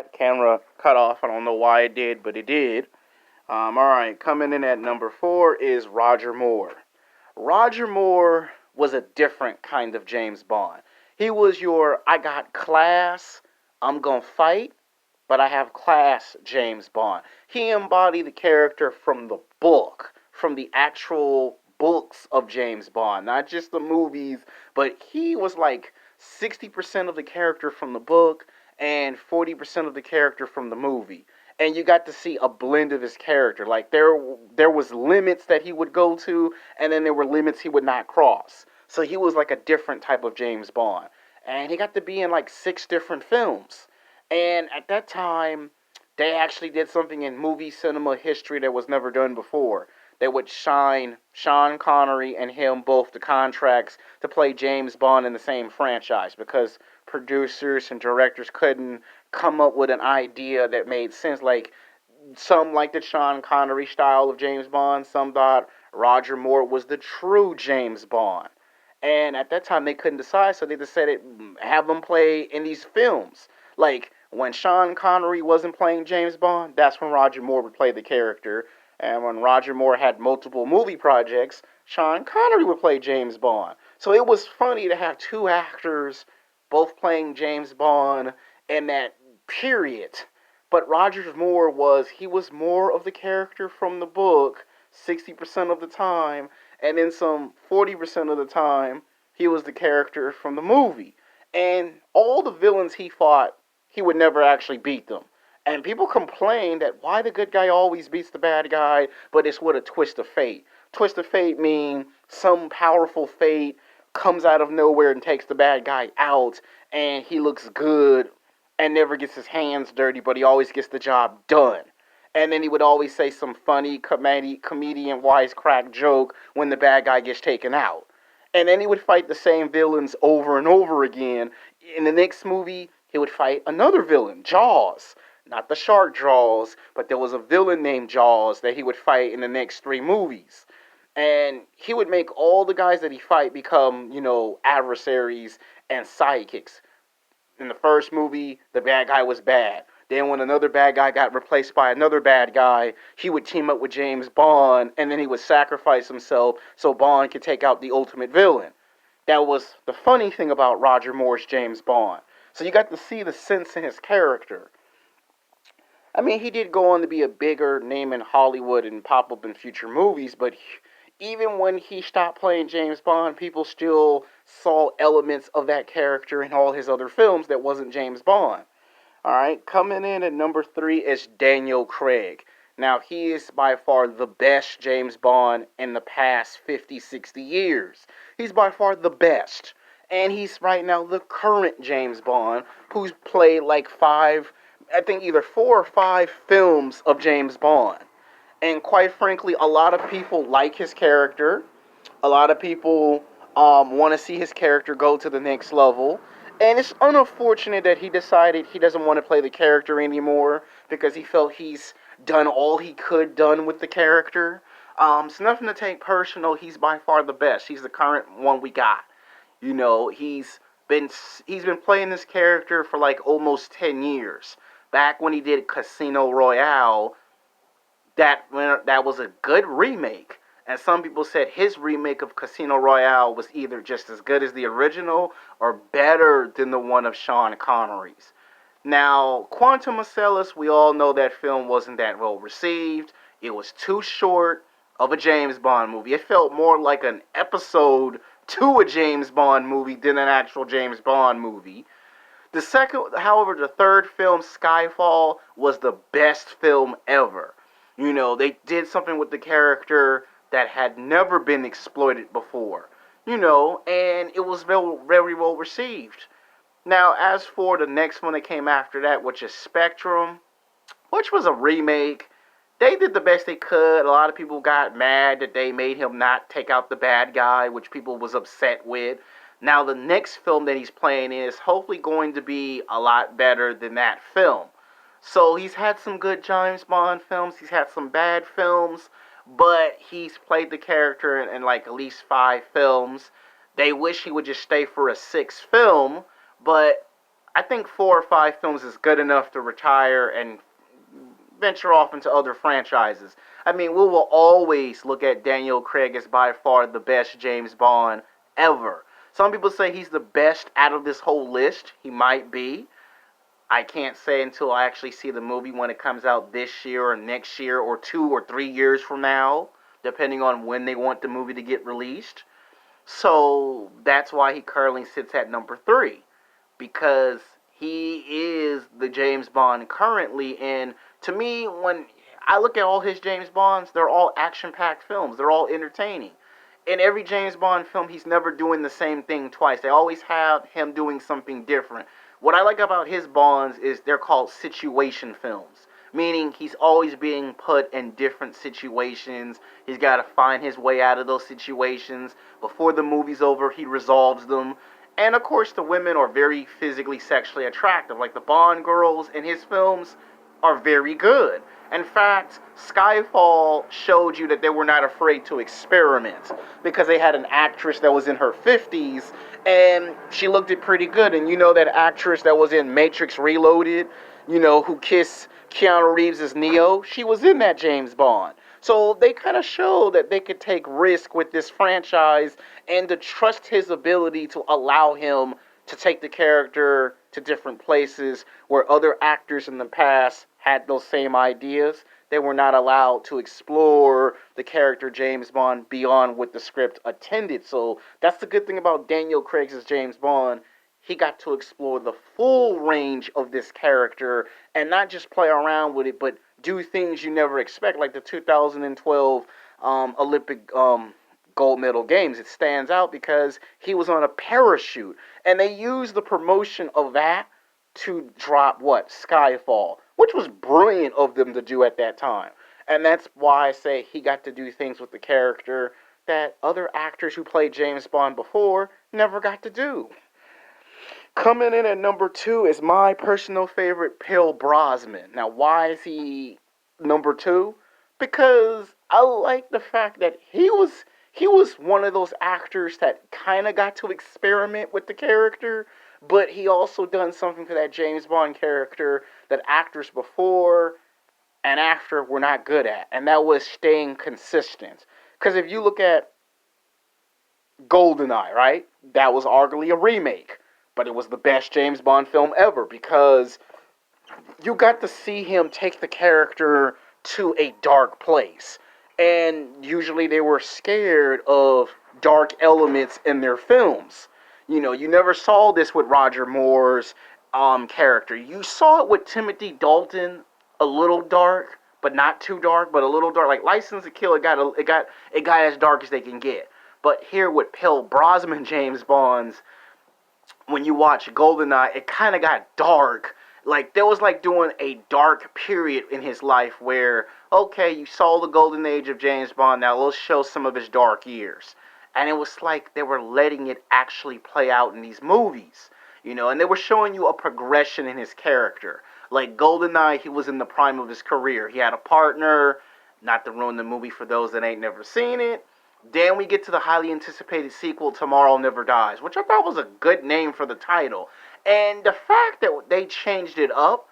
That camera cut off. I don't know why it did, but it did. All right, coming in at number four is Roger Moore. Roger Moore was a different kind of James Bond. He was your I got class, I'm gonna fight, but I have class James Bond. He embodied the character from the book, from the actual books of James Bond, not just the movies, but he was like 60% of the character from the book and 40% of the character from the movie. And you got to see a blend of his character. Like there was limits that he would go to, and then there were limits he would not cross. So he was like a different type of James Bond. And he got to be in like six different films. And at that time, they actually did something in movie cinema history that was never done before. They would shine Sean Connery and him both the contracts to play James Bond in the same franchise because producers and directors couldn't come up with an idea that made sense. Like some liked the Sean Connery style of James Bond, some thought Roger Moore was the true James Bond. And at that time, they couldn't decide, so they decided have them play in these films. Like when Sean Connery wasn't playing James Bond, that's when Roger Moore would play the character. And when Roger Moore had multiple movie projects, Sean Connery would play James Bond. So it was funny to have two actors both playing James Bond in that period. But Roger Moore he was more of the character from the book 60% of the time, and then some 40% of the time he was the character from the movie. And all the villains he fought, he would never actually beat them. And people complain that why the good guy always beats the bad guy, but it's with a twist of fate. Twist of fate mean some powerful fate comes out of nowhere and takes the bad guy out, and he looks good and never gets his hands dirty, but he always gets the job done. And then he would always say some funny comedian wisecrack joke when the bad guy gets taken out. And then he would fight the same villains over and over again. In the next movie, he would fight another villain, Jaws. Not the shark Jaws, but there was a villain named Jaws that he would fight in the next three movies. And he would make all the guys that he fight become, adversaries and sidekicks. In the first movie, the bad guy was bad. Then when another bad guy got replaced by another bad guy, he would team up with James Bond, and then he would sacrifice himself so Bond could take out the ultimate villain. That was the funny thing about Roger Moore's James Bond. So you got to see the sense in his character. I mean, he did go on to be a bigger name in Hollywood and pop up in future movies, but even when he stopped playing James Bond, people still saw elements of that character in all his other films that wasn't James Bond. All right, coming in at number three is Daniel Craig. Now, he is by far the best James Bond in the past 50, 60 years. He's by far the best. And he's right now the current James Bond, who's played like I think either four or five films of James Bond. And quite frankly, a lot of people like his character. A lot of people want to see his character go to the next level. And it's unfortunate that he decided he doesn't want to play the character anymore because he felt he's done all he could done with the character. It's nothing to take personal. He's by far the best. He's the current one we got. You know, been he's been playing this character for like almost 10 years. Back when he did Casino Royale, that was a good remake. And some people said his remake of Casino Royale was either just as good as the original or better than the one of Sean Connery's. Now, Quantum of Solace, we all know that film wasn't that well received. It was too short of a James Bond movie. It felt more like an episode to a James Bond movie than an actual James Bond movie. However, the third film, Skyfall, was the best film ever. They did something with the character that had never been exploited before. And it was very, very well received. Now, as for the next one that came after that, which is Spectrum, which was a remake, they did the best they could. A lot of people got mad that they made him not take out the bad guy, which people was upset with. Now, the next film that he's playing in is hopefully going to be a lot better than that film. So he's had some good James Bond films. He's had some bad films. But he's played the character in like at least five films. They wish he would just stay for a sixth film. But I think 4 or 5 films is good enough to retire and venture off into other franchises. I mean, we will always look at Daniel Craig as by far the best James Bond ever. Some people say he's the best out of this whole list. He might be. I can't say until I actually see the movie when it comes out this year or next year or 2 or 3 years from now, depending on when they want the movie to get released. So that's why he currently sits at number 3, because he is the James Bond currently. And to me, when I look at all his James Bonds, they're all action-packed films. They're all entertaining. In every James Bond film, he's never doing the same thing twice. They always have him doing something different. What I like about his Bonds is they're called situation films, meaning he's always being put in different situations. He's got to find his way out of those situations. Before the movie's over, he resolves them. And of course, the women are very physically, sexually attractive. Like the Bond girls in his films are very good. In fact, Skyfall showed you that they were not afraid to experiment, because they had an actress that was in her 50s and she looked it pretty good. And you know that actress that was in Matrix Reloaded, who kissed Keanu Reeves as Neo? She was in that James Bond. So they kind of showed that they could take risk with this franchise and to trust his ability to allow him to take the character to different places where other actors in the past had those same ideas. They were not allowed to explore the character James Bond beyond what the script intended. So that's the good thing about Daniel Craig's James Bond. He got to explore the full range of this character and not just play around with it, but do things you never expect, like the 2012 Olympic gold medal games. It stands out because he was on a parachute, and they used the promotion of that to drop what? Skyfall, which was brilliant of them to do at that time. And that's why I say he got to do things with the character that other actors who played James Bond before never got to do. Coming in at number 2 is my personal favorite, Pierce Brosnan. Now, why is he number 2? Because I like the fact that he was one of those actors that kind of got to experiment with the character, but he also done something for that James Bond character that actors before and after were not good at, and that was staying consistent. Because if you look at GoldenEye, right? That was arguably a remake, but it was the best James Bond film ever because you got to see him take the character to a dark place. And usually they were scared of dark elements in their films. You never saw this with Roger Moore's character. You saw it with Timothy Dalton, a little dark, but not too dark, but a little dark. Like License to Kill, it got as dark as they can get. But here with Pierce Brosnan James Bonds, when you watch GoldenEye, it kind of got dark. Like, there was like doing a dark period in his life where, okay, you saw the golden age of James Bond, now let's show some of his dark years. And it was like they were letting it actually play out in these movies, and they were showing you a progression in his character. Like GoldenEye, he was in the prime of his career. He had a partner, not to ruin the movie for those that ain't never seen it. Then we get to the highly anticipated sequel, Tomorrow Never Dies, which I thought was a good name for the title. And the fact that they changed it up,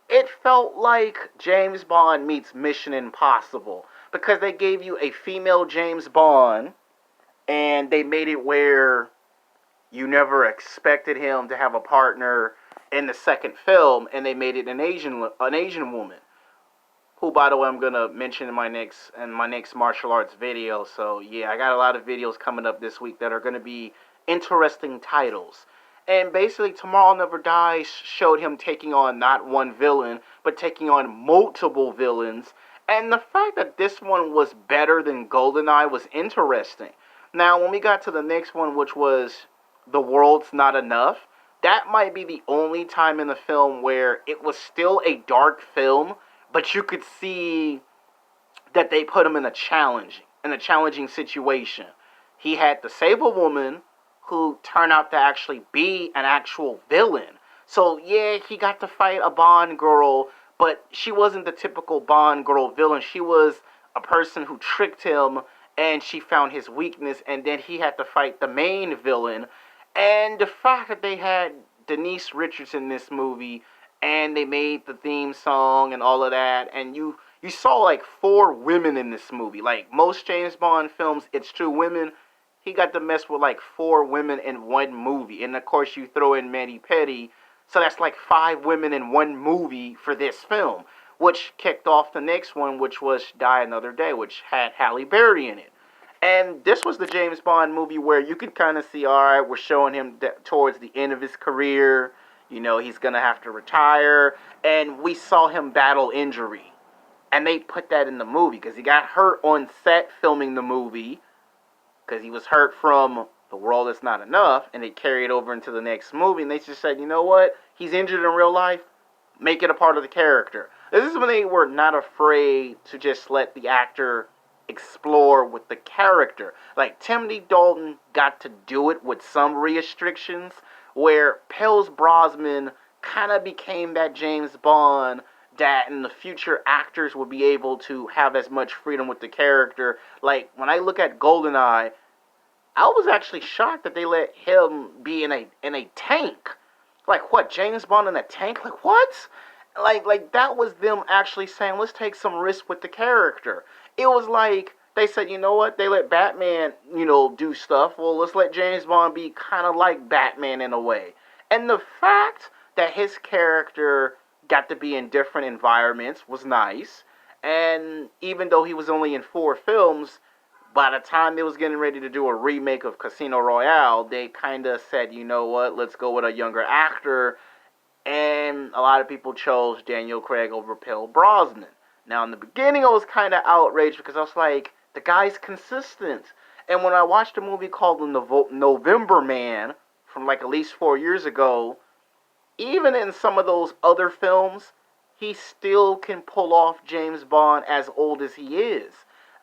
it felt like James Bond meets Mission Impossible. Because they gave you a female James Bond, and they made it where you never expected him to have a partner in the second film, and they made it an Asian woman, who, by the way, I'm gonna mention in my next martial arts video. So yeah, I got a lot of videos coming up this week that are gonna be interesting titles. And basically, Tomorrow Never Dies showed him taking on not one villain, but taking on multiple villains. And the fact that this one was better than GoldenEye was interesting. Now, when we got to the next one, which was The World's Not Enough, that might be the only time in the film where it was still a dark film, but you could see that they put him in a challenging situation. He had to save a woman who turned out to actually be an actual villain. So yeah, he got to fight a Bond girl, but she wasn't the typical Bond girl villain. She was a person who tricked him, and she found his weakness, and then he had to fight the main villain. And the fact that they had Denise Richardson in this movie, and they made the theme song and all of that, and you saw like four women in this movie. Like most James Bond films, it's two women. He got to mess with like four women in one movie, and of course you throw in Mandy Petty, so that's like five women in one movie for this film, which kicked off the next one, which was Die Another Day, which had Halle Berry in it. And this was the James Bond movie where you could kind of see, all right, we're showing him towards the end of his career. You know, he's going to have to retire. And we saw him battle injury. And they put that in the movie because he got hurt on set filming the movie because he was hurt from The World Is Not Enough. And they carried it over into the next movie. And they just said, you know what? He's injured in real life. Make it a part of the character. This is when they were not afraid to just let the actor explore with the character. Like Timothy Dalton got to do it with some restrictions, where Pierce Brosnan kind of became that James Bond that in the future actors would be able to have as much freedom with the character. Like when I look at GoldenEye, I was actually shocked that they let him be in a tank. Like what, James Bond in a tank? Like what? Like that was them actually saying, let's take some risk with the character. It was like they said, you know what? They let Batman, do stuff. Well, let's let James Bond be kind of like Batman in a way. And the fact that his character got to be in different environments was nice. And even though he was only in 4 films, by the time they was getting ready to do a remake of Casino Royale, they kind of said, you know what? Let's go with a younger actor. And a lot of people chose Daniel Craig over Pierce Brosnan. Now, in the beginning, I was kind of outraged because I was like, the guy's consistent. And when I watched a movie called The November Man from like at least 4 years ago, even in some of those other films, he still can pull off James Bond as old as he is.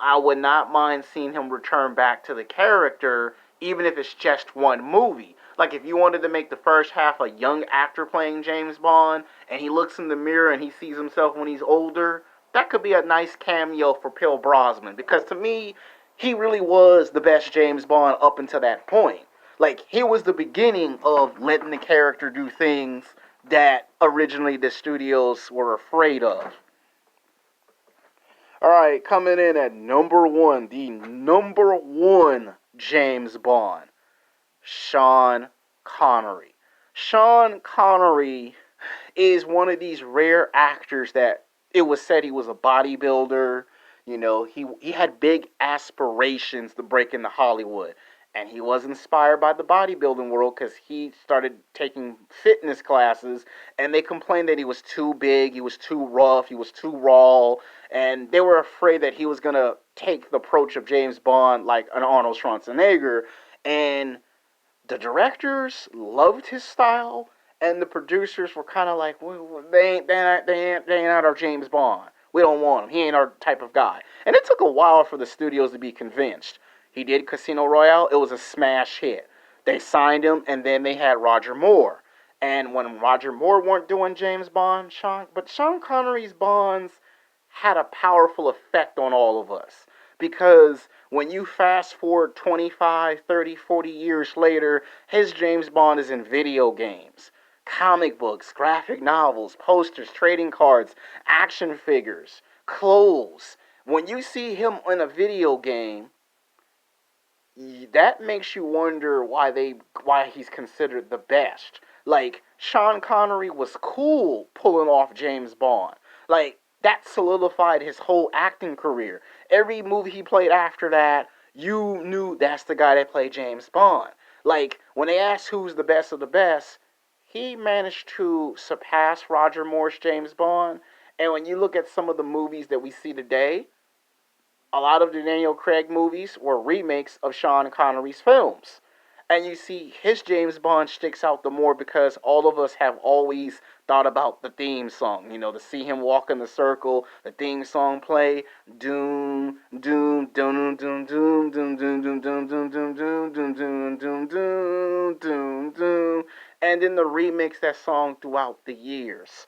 I would not mind seeing him return back to the character, even if it's just one movie. Like if you wanted to make the first half a young actor playing James Bond, and he looks in the mirror and he sees himself when he's older, that could be a nice cameo for Pierce Brosnan. Because to me, he really was the best James Bond up until that point. Like, he was the beginning of letting the character do things that originally the studios were afraid of. Alright, coming in at number 1, the number 1 James Bond, Sean Connery. Sean Connery is one of these rare actors that it was said he was a bodybuilder. He had big aspirations to break into Hollywood. And he was inspired by the bodybuilding world because he started taking fitness classes, and they complained that he was too big, he was too rough, he was too raw, and they were afraid that he was going to take the approach of James Bond like an Arnold Schwarzenegger. And the directors loved his style, and the producers were kind of like, well, they ain't our James Bond. We don't want him. He ain't our type of guy. And it took a while for the studios to be convinced. He did Casino Royale. It was a smash hit. They signed him, and then they had Roger Moore. And when Roger Moore weren't doing James Bond, Sean Connery's Bonds had a powerful effect on all of us. Because when you fast forward 25, 30, 40 years later, his James Bond is in video games, comic books, graphic novels, posters, trading cards, action figures, clothes. When you see him in a video game, that makes you wonder why he's considered the best. Like, Sean Connery was cool pulling off James Bond. Like, that solidified his whole acting career. Every movie he played after that, you knew that's the guy that played James Bond. Like, when they asked who's the best of the best, he managed to surpass Roger Moore's James Bond. And when you look at some of the movies that we see today, a lot of the Daniel Craig movies were remakes of Sean Connery's films. And you see his James Bond sticks out the more because all of us have always thought about the theme song. To see him walk in the circle, the theme song play, doom, doom, doom, doom, doom, doom, doom, doom, doom, doom, doom, doom, doom, doom, doom, doom, doom, doom. And then the remix that song throughout the years.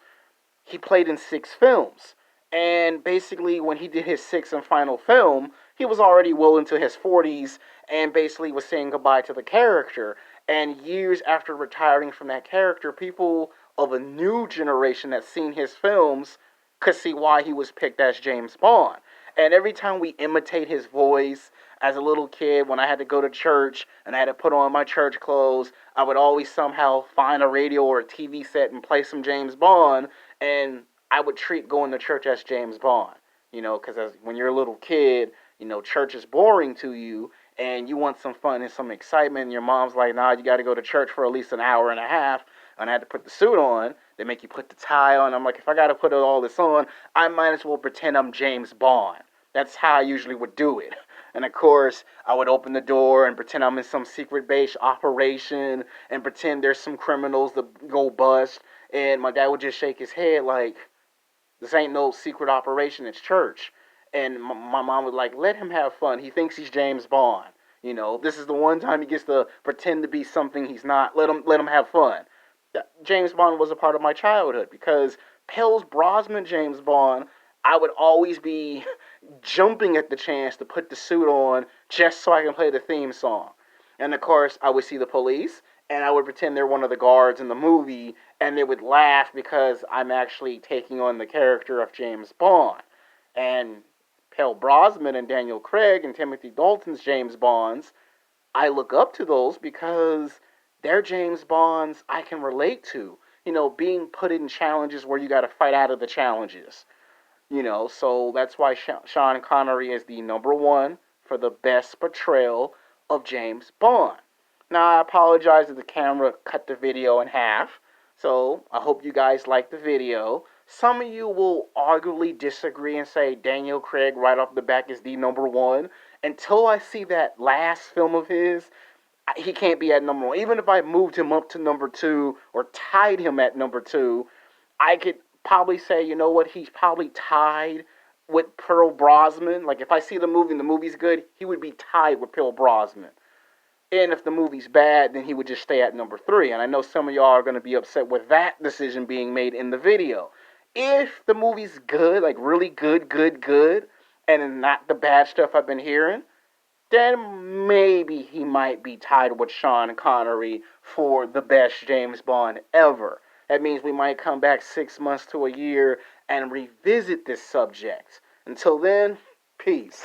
He played in 6 films. And basically, when he did his 6th and final film, he was already well into his 40s and basically was saying goodbye to the character. And years after retiring from that character, people of a new generation that's seen his films could see why he was picked as James Bond. And every time we imitate his voice, as a little kid, when I had to go to church and I had to put on my church clothes, I would always somehow find a radio or a TV set and play some James Bond, and I would treat going to church as James Bond. Because when you're a little kid, church is boring to you, and you want some fun and some excitement, and your mom's like, nah, you got to go to church for at least an hour and a half, and I had to put the suit on. They make you put the tie on. I'm like, if I got to put all this on, I might as well pretend I'm James Bond. That's how I usually would do it. And of course, I would open the door and pretend I'm in some secret base operation and pretend there's some criminals that go bust. And my dad would just shake his head like, this ain't no secret operation, it's church. And my mom would like, let him have fun. He thinks he's James Bond. This is the one time he gets to pretend to be something he's not. Let him have fun. James Bond was a part of my childhood because Pel's Brosnan James Bond, I would always be jumping at the chance to put the suit on just so I can play the theme song. And of course, I would see the police and I would pretend they're one of the guards in the movie and they would laugh because I'm actually taking on the character of James Bond. And Pel Brosnan and Daniel Craig and Timothy Dalton's James Bonds, I look up to those because they're James Bonds I can relate to. Being put in challenges where you got to fight out of the challenges. So that's why Sean Connery is the number one for the best portrayal of James Bond. Now, I apologize that the camera cut the video in half, so I hope you guys like the video. Some of you will arguably disagree and say Daniel Craig right off the back is the number one. Until I see that last film of his, he can't be at number one. Even if I moved him up to number two or tied him at number two, I could probably say, you know what, he's probably tied with Pearl Brosnan. Like, if I see the movie and the movie's good, he would be tied with Pearl Brosnan. And if the movie's bad, then he would just stay at number three. And I know some of y'all are going to be upset with that decision being made in the video. If the movie's good, like really good, and not the bad stuff I've been hearing, then maybe he might be tied with Sean Connery for the best James Bond ever. That means we might come back 6 months to a year and revisit this subject. Until then, peace.